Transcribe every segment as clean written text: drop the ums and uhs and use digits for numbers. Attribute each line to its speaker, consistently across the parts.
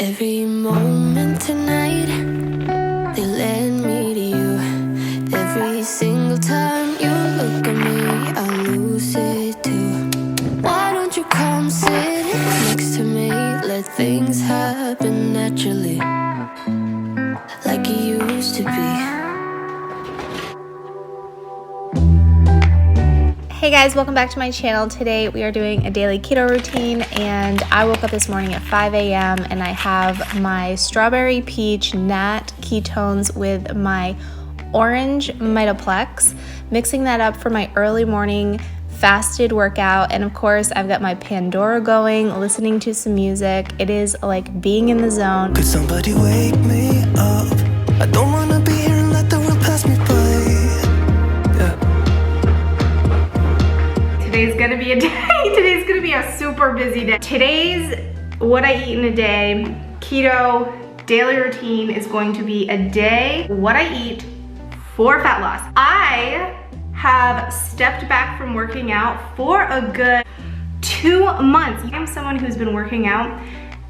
Speaker 1: Every moment tonight, they led me to you. Every single time you look at me, I lose it too. Why don't you come sit next to me? Let things happen naturally, like it used to be.
Speaker 2: Hey guys, welcome back to my channel. Today we are doing a daily keto routine, and I woke up this morning at 5 a.m. and I have my Strawberry Peach NAT ketones with my orange Mitoplex, mixing that up for my early morning fasted workout. And of course I've got my Pandora going, listening to some music. It is like being in the zone.
Speaker 3: Could somebody wake me up? I don't wanna be here and let the world pass me by.
Speaker 2: Today's gonna be a day. Today's gonna be a super busy day. Today's what I eat in a day, keto daily routine is going to be a day what I eat for fat loss. I have stepped back from working out for a good 2 months. I'm someone who's been working out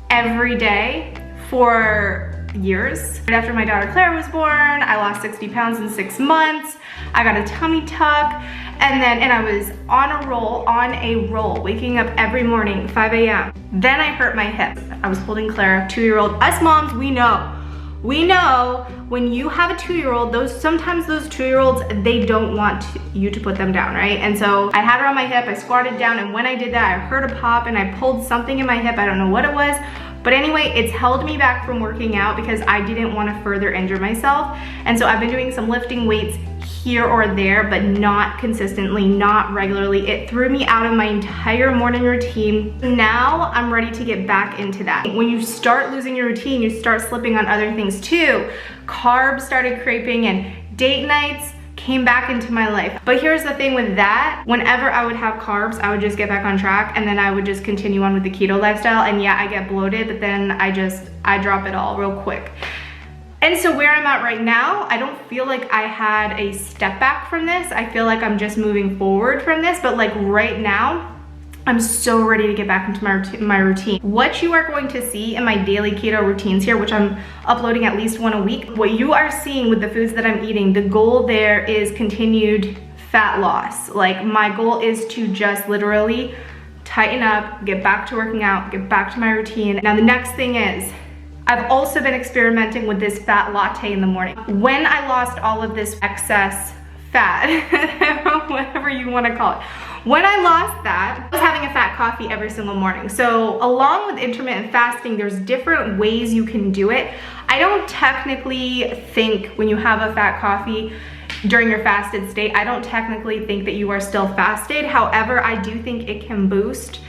Speaker 2: every day for years. Right after my daughter Claire was born, I lost 60 pounds in 6 months. I got a tummy tuck, and I was on a roll, waking up every morning, 5 a.m. Then I hurt my hip. I was holding Claire, 2-year-old. Us moms, we know when you have a 2-year-old, sometimes those 2-year-olds, they don't want you to put them down, right? And so I had her on my hip, I squatted down, and when I did that, I heard a pop and I pulled something in my hip. I don't know what it was. But anyway, it's held me back from working out because I didn't want to further injure myself. And so I've been doing some lifting weights here or there, but not consistently, not regularly. It threw me out of my entire morning routine. Now I'm ready to get back into that. When you start losing your routine, you start slipping on other things too. Carbs started creeping and date nights came back into my life. But here's the thing with that, whenever I would have carbs, I would just get back on track and then I would just continue on with the keto lifestyle. And yeah, I get bloated, but then I drop it all real quick. And so where I'm at right now, I don't feel like I had a step back from this. I feel like I'm just moving forward from this, but like right now, I'm so ready to get back into my routine. What you are going to see in my daily keto routines here, which I'm uploading at least one a week, what you are seeing with the foods that I'm eating, the goal there is continued fat loss. Like my goal is to just literally tighten up, get back to working out, get back to my routine. Now the next thing is, I've also been experimenting with this fat latte in the morning. When I lost all of this excess fat, whatever you want to call it, when I lost that, I was having a fat coffee every single morning. So along with intermittent fasting, there's different ways you can do it. I don't technically think when you have a fat coffee during your fasted state, I don't technically think that you are still fasted. However, I do think it can boost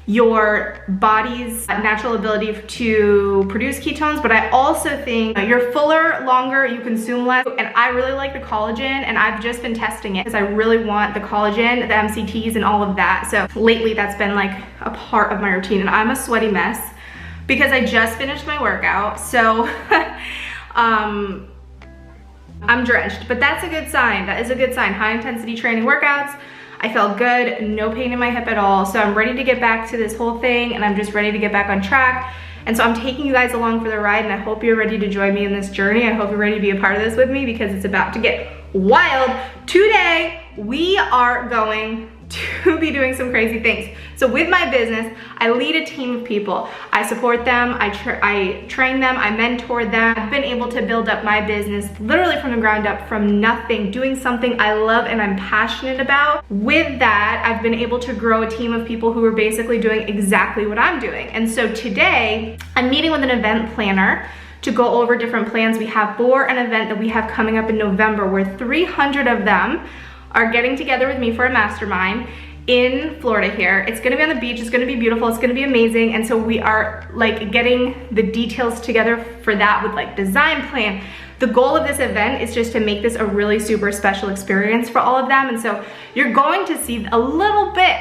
Speaker 2: your body's natural ability to produce ketones, but I also think you're fuller longer, you consume less, and I really like the collagen, and I've just been testing it because I really want the collagen, the MCTs, and all of that. So lately that's been like a part of my routine, and I'm a sweaty mess because I just finished my workout, so I'm drenched, but that's a good sign. That is a good sign. High intensity training workouts, I felt good, no pain in my hip at all. So I'm ready to get back to this whole thing, and I'm just ready to get back on track. And so I'm taking you guys along for the ride, and I hope you're ready to join me in this journey. I hope you're ready to be a part of this with me because it's about to get wild. Today, we are going to be doing some crazy things. So with my business, I lead a team of people. I support them, I train them, I mentor them. I've been able to build up my business literally from the ground up, from nothing, doing something I love and I'm passionate about. With that, I've been able to grow a team of people who are basically doing exactly what I'm doing. And so today, I'm meeting with an event planner to go over different plans we have for an event that we have coming up in November, where 300 of them are getting together with me for a mastermind in Florida here. It's gonna be on the beach, it's gonna be beautiful, it's gonna be amazing. And so we are like getting the details together for that with like design plan, The goal of this event is just to make this a really super special experience for all of them. And so you're going to see a little bit,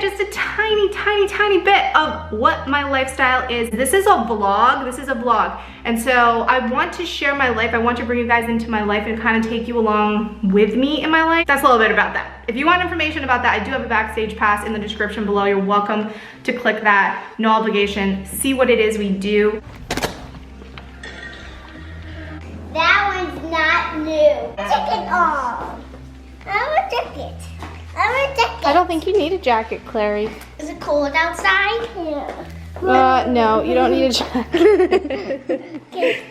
Speaker 2: just a tiny bit of what my lifestyle is. This is a vlog. And so I want to share my life. I want to bring you guys into my life and kind of take you along with me in my life. That's a little bit about that. If you want information about that, I do have a backstage pass in the description below. You're welcome to click that, no obligation. See what it is we do.
Speaker 4: That one's not new. Take it off. I want a jacket. I want a jacket.
Speaker 2: I don't think you need a jacket, Clary.
Speaker 4: Is it cold outside? Yeah.
Speaker 2: No, you don't need a jacket.
Speaker 4: Okay.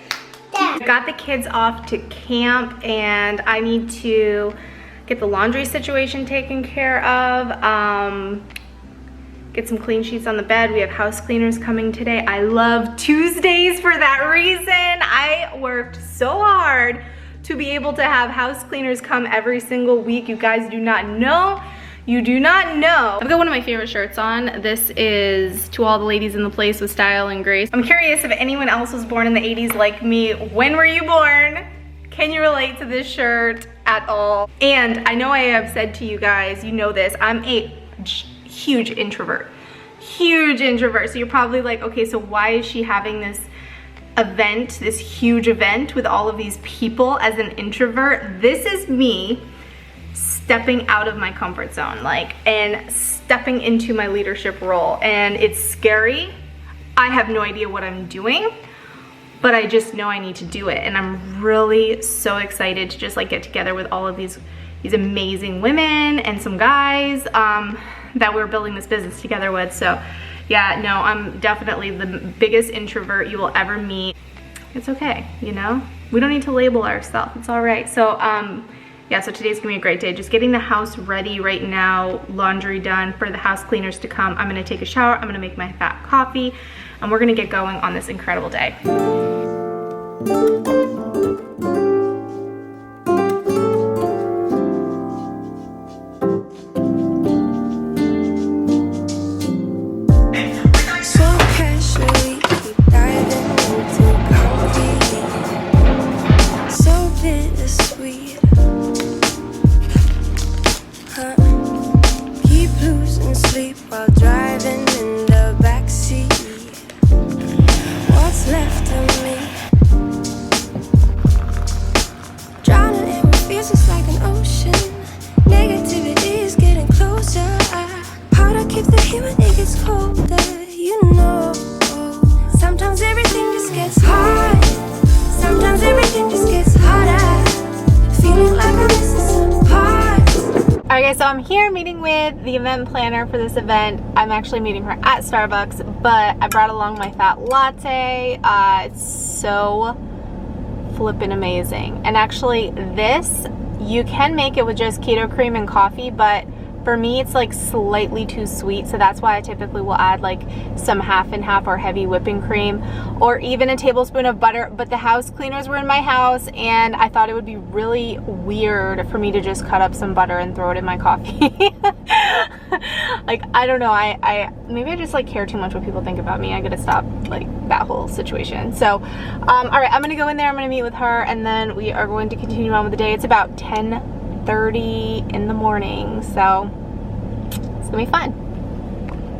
Speaker 4: There.
Speaker 2: Got the kids off to camp and I need to get the laundry situation taken care of. Get some clean sheets on the bed. We have house cleaners coming today. I love Tuesdays for that reason. I worked so hard to be able to have house cleaners come every single week. You guys do not know. You do not know. I've got one of my favorite shirts on. This is To All the Ladies in the Place with Style and Grace. I'm curious if anyone else was born in the 80s like me. When were you born? Can you relate to this shirt at all? And I know I have said to you guys, you know this, I'm a huge introvert. So you're probably like, okay, so why is she having this event, this huge event with all of these people as an introvert? This is me stepping out of my comfort zone, and stepping into my leadership role. And it's scary. I have no idea what I'm doing, but I just know I need to do it. And I'm really so excited to just get together with all of these amazing women and some guys that we're building this business together with. So yeah, no, I'm definitely the biggest introvert you will ever meet. It's okay, you know? We don't need to label ourselves, it's all right. So yeah, so today's gonna be a great day. Just getting the house ready right now, laundry done for the house cleaners to come. I'm gonna take a shower, I'm gonna make my fat coffee, and we're gonna get going on this incredible day. So I'm here meeting with the event planner for this event. I'm actually meeting her at Starbucks, but I brought along my fat latte. It's so flippin' amazing. And actually this, you can make it with just keto cream and coffee, but for me it's slightly too sweet, so that's why I typically will add some half and half or heavy whipping cream or even a tablespoon of butter. But the house cleaners were in my house and I thought it would be really weird for me to just cut up some butter and throw it in my coffee. I don't know, I maybe I just care too much what people think about me. I gotta stop that whole situation. So all right, I'm gonna go in there, I'm gonna meet with her, and then we are going to continue on with the day. It's about 10:30 in the morning, so it's gonna be fun.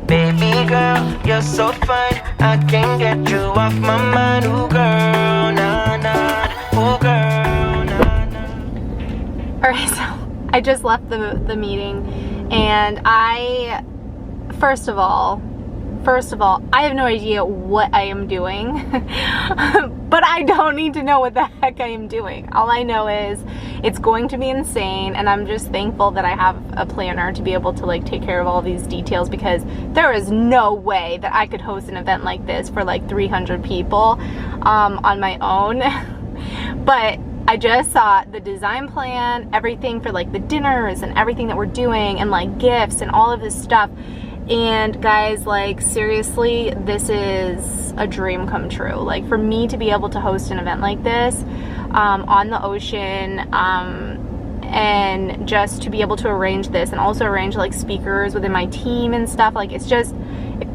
Speaker 3: Baby girl, you're so fine. I can't get you off my mind. Ooh girl, nah, nah. Ooh girl, nah, nah.
Speaker 2: Alright, so I just left the meeting, and first of all, I have no idea what I am doing, but I don't need to know what the heck I am doing. All I know is it's going to be insane, and I'm just thankful that I have a planner to be able to take care of all these details, because there is no way that I could host an event like this for 300 people on my own. But I just saw the design plan, everything for the dinners and everything that we're doing, and gifts and all of this stuff. And guys, seriously, this is a dream come true. For me to be able to host an event like this on the ocean, and just to be able to arrange this and also arrange speakers within my team and stuff, it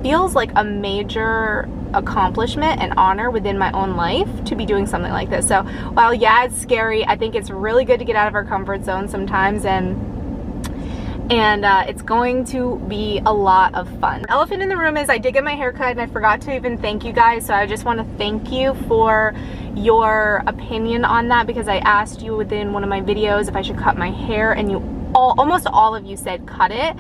Speaker 2: feels like a major accomplishment and honor within my own life to be doing something like this. So while yeah, it's scary, I think it's really good to get out of our comfort zone sometimes, and it's going to be a lot of fun. Elephant in the room is I did get my hair cut and I forgot to even thank you guys, so I just want to thank you for your opinion on that, because I asked you within one of my videos if I should cut my hair, and almost all of you said cut it.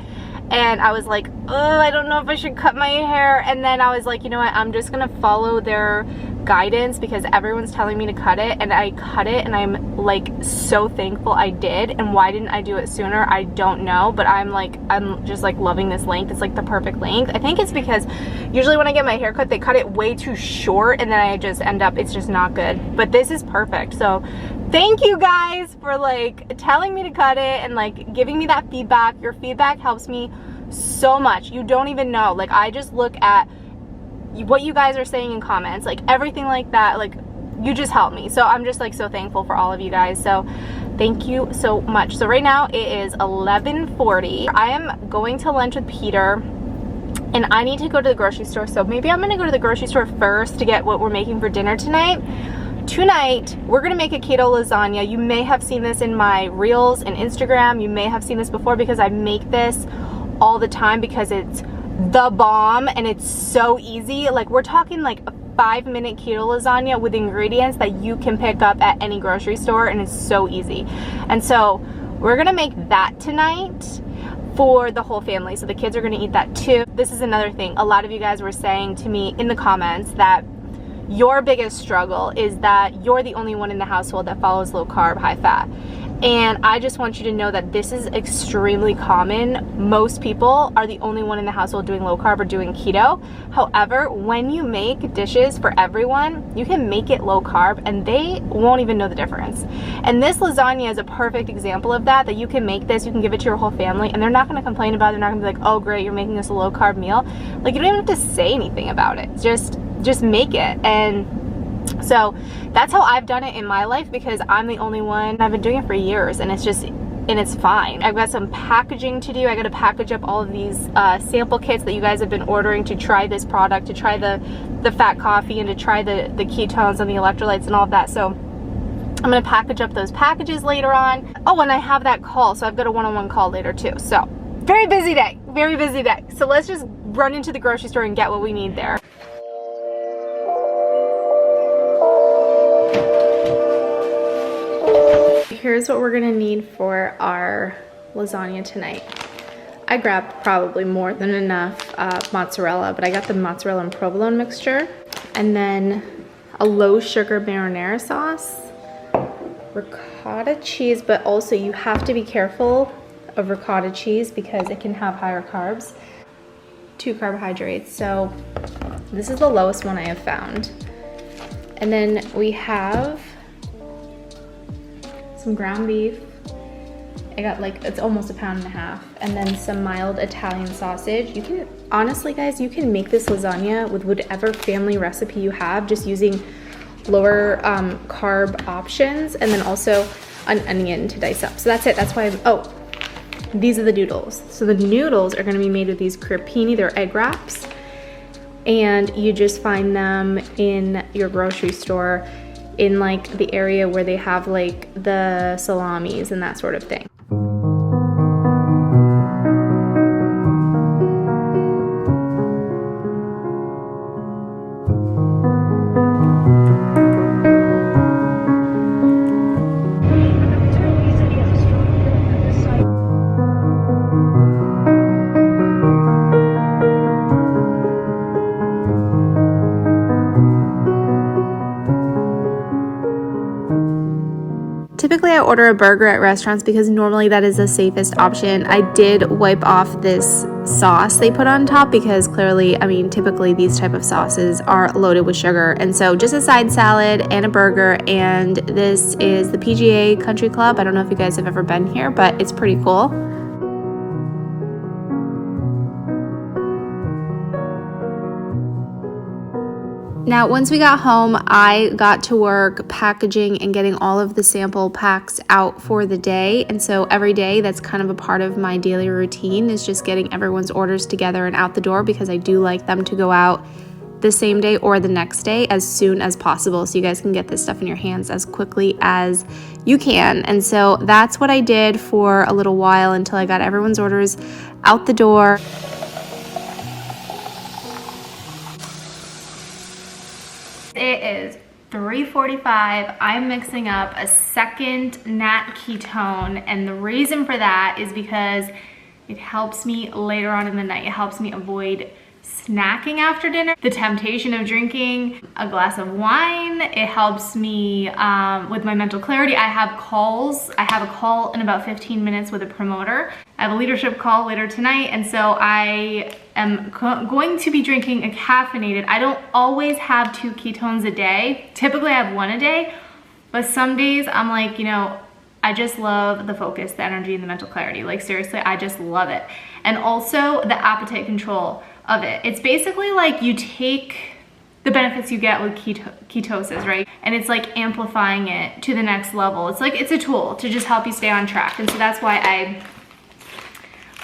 Speaker 2: And I was like, oh, I don't know if I should cut my hair. And then I was like, you know what, I'm just gonna follow their guidance because everyone's telling me to cut it, and I cut it, and I'm like so thankful I did. And why didn't I do it sooner? I don't know, but I'm just like loving this length. It's like the perfect length. I think it's because usually when I get my hair cut, they cut it way too short, and then I just end up, it's just not good. But this is perfect. So thank you guys for like telling me to cut it and like giving me that feedback. Your feedback helps me so much. You don't even know. Like, I just look at what you guys are saying in comments, like everything like that, like you just help me. So I'm just like so thankful for all of you guys. So thank you so much. So right now it is 11:40. I am going to lunch with Peter and I need to go to the grocery store. So maybe I'm gonna go to the grocery store first to get what we're making for dinner tonight. Tonight, we're gonna make a keto lasagna. You may have seen this in my reels and Instagram. You may have seen this before because I make this all the time because it's the bomb and it's so easy. Like, we're talking like a 5-minute keto lasagna with ingredients that you can pick up at any grocery store, and it's so easy. And so we're gonna make that tonight for the whole family. So the kids are gonna eat that too. This is another thing. A lot of you guys were saying to me in the comments that your biggest struggle is that you're the only one in the household that follows low carb, high fat. And I just want you to know that this is extremely common. Most people are the only one in the household doing low carb or doing keto. However, when you make dishes for everyone, you can make it low carb and they won't even know the difference. And this lasagna is a perfect example of that you can make this, you can give it to your whole family, and they're not gonna complain about it. They're not gonna be like, oh great, you're making us a low carb meal. Like, you don't even have to say anything about it. Just make it. And so that's how I've done it in my life, because I'm the only one. I've been doing it for years, and it's fine. I've got some packaging to do. I got to package up all of these sample kits that you guys have been ordering to try this product, to try the fat coffee, and to try the ketones and the electrolytes and all of that. So I'm gonna package up those packages later on. Oh, and I have that call, so I've got a one-on-one call later too. So very busy day, very busy day. So let's just run into the grocery store and get what we need there. Here's what we're gonna need for our lasagna tonight. I grabbed probably more than enough mozzarella, but I got the mozzarella and provolone mixture, and then a low sugar marinara sauce, ricotta cheese, but also you have to be careful of ricotta cheese because it can have higher carbs, 2 carbohydrates. So this is the lowest one I have found. And then we have some ground beef. I got like, it's almost 1.5 pounds, and then some mild Italian sausage. You can, honestly guys, you can make this lasagna with whatever family recipe you have, just using lower carb options, and then also an onion to dice up. So that's it. That's why oh, these are the noodles. So the noodles are gonna be made with these crepini, they're egg wraps, and you just find them in your grocery store in like the area where they have like the salamis and that sort of thing. Typically I order a burger at restaurants because normally that is the safest option. I did wipe off this sauce they put on top because clearly, I mean, typically these type of sauces are loaded with sugar. And so just a side salad and a burger, and this is the PGA Country Club. I don't know if you guys have ever been here, but it's pretty cool. Now, once we got home, I got to work packaging and getting all of the sample packs out for the day. And so every day, that's kind of a part of my daily routine, is just getting everyone's orders together and out the door, because I do like them to go out the same day or the next day as soon as possible, so you guys can get this stuff in your hands as quickly as you can. And so that's what I did for a little while until I got everyone's orders out the door. It is 3:45. I'm mixing up a second NAT ketone, and the reason for that is because it helps me later on in the night. It helps me avoid snacking after dinner, the temptation of drinking a glass of wine. It helps me with my mental clarity. I have calls. I have a call in about 15 minutes with a promoter. I have a leadership call later tonight, and so I am going to be drinking a caffeinated. I don't always have 2 ketones a day. Typically I have 1 a day, but some days I'm like, you know, I just love the focus, the energy, and the mental clarity. Like seriously, I just love it. And also the appetite control of it. It's basically like you take the benefits you get with ketosis, right? And it's like amplifying it to the next level. It's like, it's a tool to just help you stay on track. And so that's why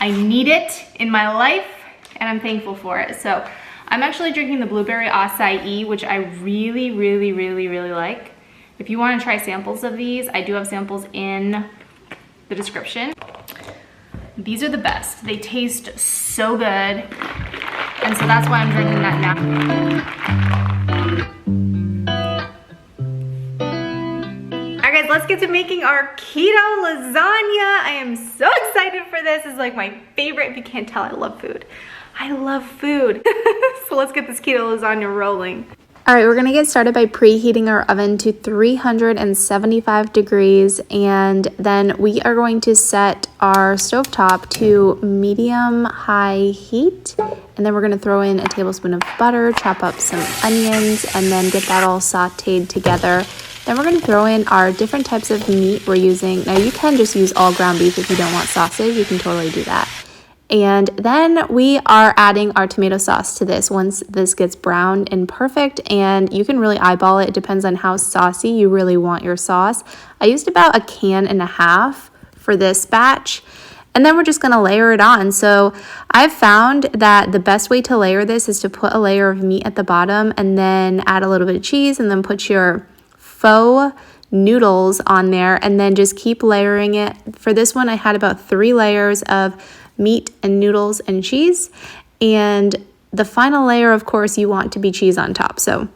Speaker 2: I need it in my life, and I'm thankful for it. So I'm actually drinking the blueberry acai, which I really, really, really, really like. If you want to try samples of these, I do have samples in the description. These are the best. They taste so good, and so that's why I'm drinking that now. All right guys, let's get to making our keto lasagna. I am so excited for this. It's like my favorite. If you can't tell, I love food. I love food. So let's get this keto lasagna rolling. All right, we're gonna get started by preheating our oven to 375 degrees, and then we are going to set our stovetop to medium-high heat, and then we're gonna throw in a tablespoon of butter, chop up some onions, and then get that all sauteed together. Then we're gonna throw in our different types of meat we're using. Now you can just use all ground beef if you don't want sausage, you can totally do that. And then we are adding our tomato sauce to this once this gets browned and perfect, and you can really eyeball it. It depends on how saucy you really want your sauce. I used about 1.5 cans for this batch, and then we're just gonna layer it on. So I've found that the best way to layer this is to put a layer of meat at the bottom and then add a little bit of cheese and then put your faux noodles on there and then just keep layering it. For this one, I had about 3 layers of meat and noodles and cheese, and the final layer, of course, you want to be cheese on top. So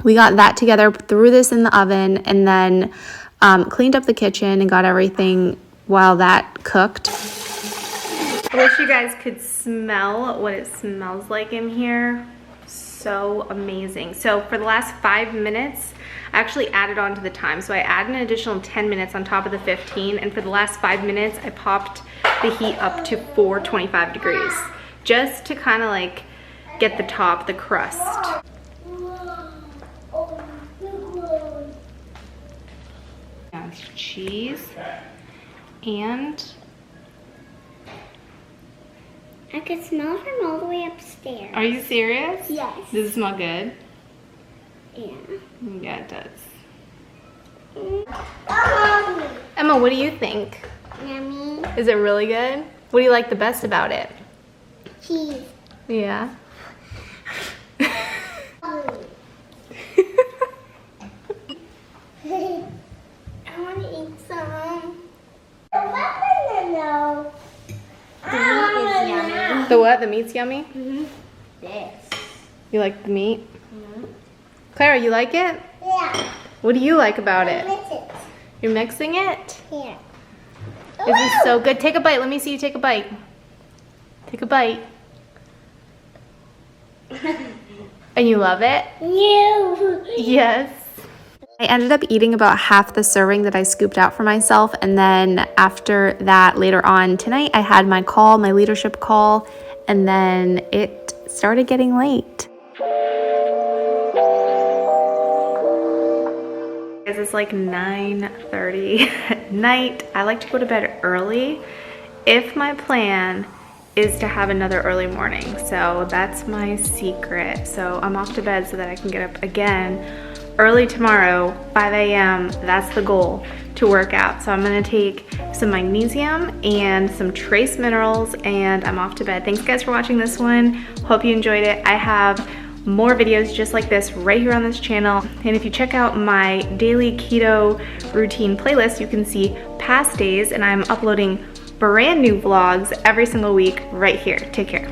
Speaker 2: we got that together, threw this in the oven, and then cleaned up the kitchen and got everything while that cooked. I wish you guys could smell what it smells like in here. So amazing. So for the last 5 minutes, I actually added on to the time. So I added an additional 10 minutes on top of the 15, and for the last 5 minutes, I popped the heat up to 425 degrees, just to kind of like get the top, the crust. That's cheese, and
Speaker 4: I could smell from all the way upstairs.
Speaker 2: are you serious?
Speaker 4: Yes.
Speaker 2: Does it smell good?
Speaker 4: Yeah.
Speaker 2: Yeah, it does. Emma, what do you think?
Speaker 4: Yummy.
Speaker 2: Is it really good? What do you like the best about it?
Speaker 4: Cheese.
Speaker 2: Yeah.
Speaker 4: I want to eat some. No. The meat is yummy.
Speaker 2: The what? The meat's yummy?
Speaker 4: Mm-hmm. This.
Speaker 2: You like the meat? Mm-hmm. Clara, you like it?
Speaker 4: Yeah.
Speaker 2: What do you like about it?
Speaker 4: Mix it.
Speaker 2: You're mixing it?
Speaker 4: Here.
Speaker 2: This is so good. Take a bite. Let me see you take a bite. Take a bite. And you love it?
Speaker 4: You.
Speaker 2: Yes. I ended up eating about half the serving that I scooped out for myself, and then after that later on tonight I had my call, my leadership call, and then it started getting late. It's like 9:30 at night. I like to go to bed early if my plan is to have another early morning. So that's my secret. So I'm off to bed so that I can get up again early tomorrow, 5 a.m. That's the goal, to work out. So I'm gonna take some magnesium and some trace minerals, and I'm off to bed. Thanks guys for watching this one. Hope you enjoyed it. I have more videos just like this right here on this channel. And if you check out my daily keto routine playlist, you can see past days, and I'm uploading brand new vlogs every single week right here. Take care.